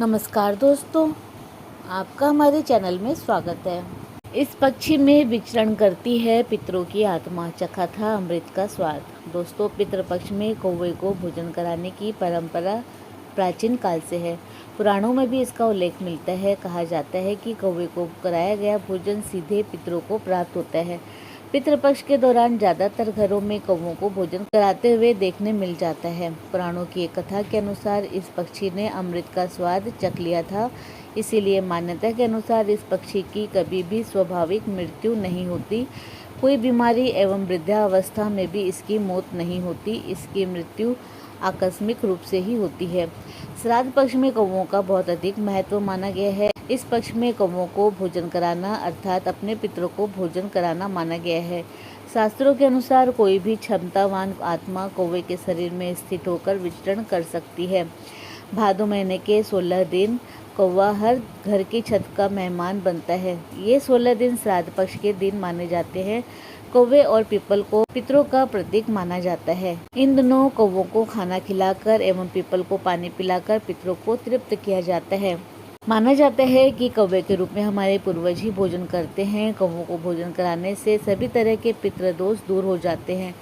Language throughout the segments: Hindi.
नमस्कार दोस्तों, आपका हमारे चैनल में स्वागत है। इस पक्षी में विचरण करती है पितरों की आत्मा, चखा था अमृत का स्वाद। दोस्तों, पितृपक्ष में कौवे को भोजन कराने की परंपरा प्राचीन काल से है। पुराणों में भी इसका उल्लेख मिलता है। कहा जाता है कि कौवे को कराया गया भोजन सीधे पितरों को प्राप्त होता है। पितृपक्ष के दौरान ज़्यादातर घरों में कौवों को भोजन कराते हुए देखने मिल जाता है। पुराणों की एक कथा के अनुसार इस पक्षी ने अमृत का स्वाद चख लिया था, इसीलिए मान्यता के अनुसार इस पक्षी की कभी भी स्वाभाविक मृत्यु नहीं होती। कोई बीमारी एवं वृद्धावस्था में भी इसकी मौत नहीं होती। इसकी मृत्यु आकस्मिक रूप से ही होती है। श्राद्ध पक्ष में कौवों का बहुत अधिक महत्व माना गया है। इस पक्ष में कौवों को भोजन कराना अर्थात अपने पितरों को भोजन कराना माना गया है। शास्त्रों के अनुसार कोई भी क्षमतावान आत्मा कौवे के शरीर में स्थित होकर विचरण कर सकती है। भादो महीने के 16 दिन कौवा हर घर की छत का मेहमान बनता है। ये 16 दिन श्राद्ध पक्ष के दिन माने जाते हैं। कौवे और पीपल को पितरों का प्रतीक माना जाता है। इन दिनों कौवों को खाना खिलाकर एवं पीपल को पानी पिलाकर पितरों को तृप्त किया जाता है। माना जाता है कि कौवे के रूप में हमारे पूर्वज ही भोजन करते हैं। कौवों को भोजन कराने से सभी तरह के पितृदोष दूर हो जाते हैं।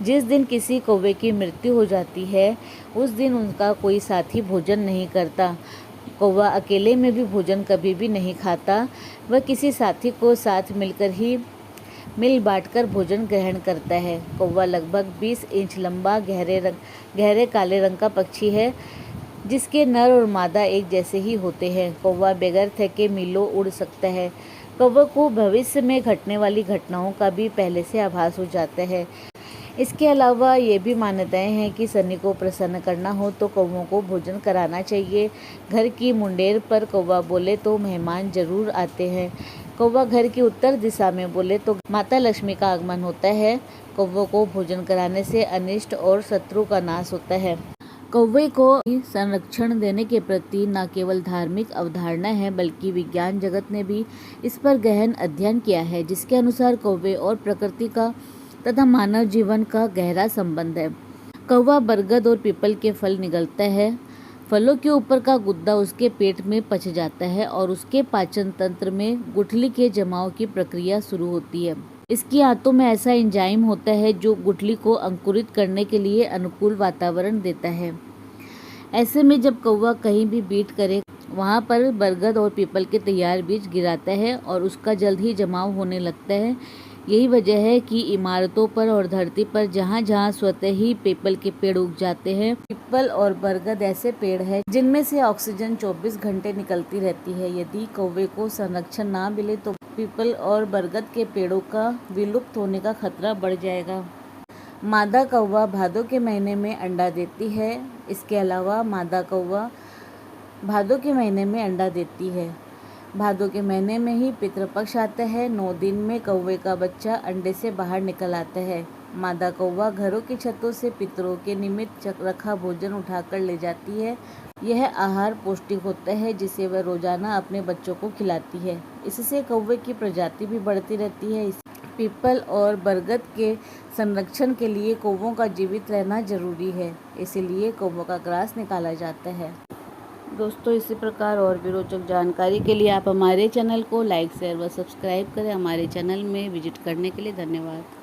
जिस दिन किसी कौवे की मृत्यु हो जाती है उस दिन उनका कोई साथी भोजन नहीं करता। कौवा अकेले में भी भोजन कभी भी नहीं खाता। वह किसी साथी को साथ मिलकर ही मिल बांटकर भोजन ग्रहण करता है। कौवा लगभग 20 इंच लंबा गहरे काले रंग का पक्षी है, जिसके नर और मादा एक जैसे ही होते हैं। कौवा बगैर थके मीलों उड़ सकता है। कौवे को भविष्य में घटने वाली घटनाओं का भी पहले से आभास हो जाता है। इसके अलावा ये भी मान्यताएं हैं कि शनि को प्रसन्न करना हो तो कौवों को भोजन कराना चाहिए। घर की मुंडेर पर कौवा बोले तो मेहमान जरूर आते हैं। कौवा घर की उत्तर दिशा में बोले तो माता लक्ष्मी का आगमन होता है। कौवों को भोजन कराने से अनिष्ट और शत्रु का नाश होता है। कौवे को संरक्षण देने के प्रति न केवल धार्मिक अवधारणा है बल्कि विज्ञान जगत ने भी इस पर गहन अध्ययन किया है, जिसके अनुसार कौवे और प्रकृति का तथा मानव जीवन का गहरा संबंध है। कौवा बरगद और पीपल के फल निगलता है। फलों के ऊपर का गुद्दा उसके पेट में पच जाता है और उसके पाचन तंत्र में गुठली के जमाव की प्रक्रिया शुरू होती है। इसकी आंतों में ऐसा एंजाइम होता है जो गुठली को अंकुरित करने के लिए अनुकूल वातावरण देता है। ऐसे में जब कौवा कहीं भी बीट करे वहाँ पर बरगद और पीपल के तैयार बीज गिराता है और उसका जल्द ही जमाव होने लगता है। यही वजह है कि इमारतों पर और धरती पर जहाँ जहाँ स्वतः ही पीपल के पेड़ उग जाते हैं। पीपल और बरगद ऐसे पेड़ हैं जिनमें से ऑक्सीजन 24 घंटे निकलती रहती है। यदि कौवे को संरक्षण ना मिले तो पीपल और बरगद के पेड़ों का विलुप्त होने का खतरा बढ़ जाएगा। मादा कौवा भादों के महीने में अंडा देती है। इसके अलावा मादा कौवा भादों के महीने में अंडा देती है। भादों के महीने में ही पितृपक्ष आता है। 9 दिन में कौवे का बच्चा अंडे से बाहर निकल आता है। मादा कौवा घरों की छतों से पितरों के निमित्त रखा भोजन उठाकर ले जाती है। यह आहार पौष्टिक होता है जिसे वह रोजाना अपने बच्चों को खिलाती है। इससे कौवे की प्रजाति भी बढ़ती रहती है। पीपल और बरगद के संरक्षण के लिए कौवों का जीवित रहना जरूरी है, इसीलिए कौवों का ग्रास निकाला जाता है। दोस्तों, इसी प्रकार और भी रोचक जानकारी के लिए आप हमारे चैनल को लाइक शेयर व सब्सक्राइब करें। हमारे चैनल में विजिट करने के लिए धन्यवाद।